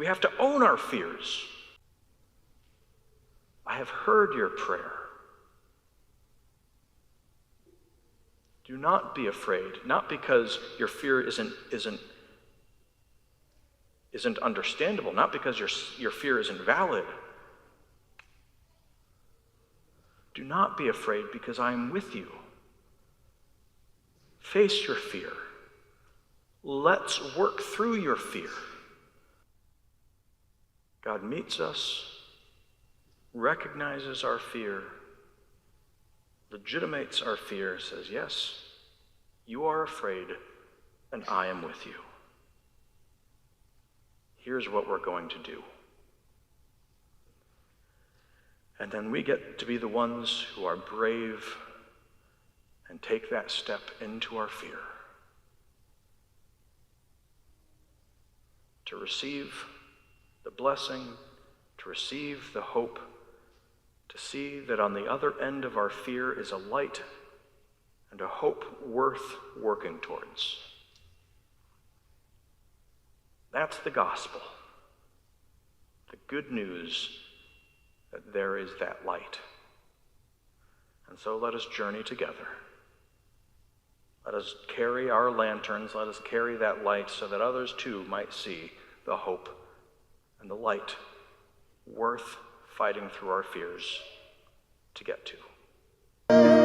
We have to own our fears. I have heard your prayer. Do not be afraid, not because your fear isn't understandable, not because your fear isn't valid. Do not be afraid because I am with you. Face your fear. Let's work through your fear. God meets us, recognizes our fear, legitimates our fear, says, yes, you are afraid, and I am with you. Here's what we're going to do. And then we get to be the ones who are brave and take that step into our fear. To receive the blessing, to receive the hope, to see that on the other end of our fear is a light and a hope worth working towards. That's the gospel. The good news that there is that light. And so let us journey together. Let us carry our lanterns, let us carry that light so that others too might see the hope and the light worth fighting through our fears to get to.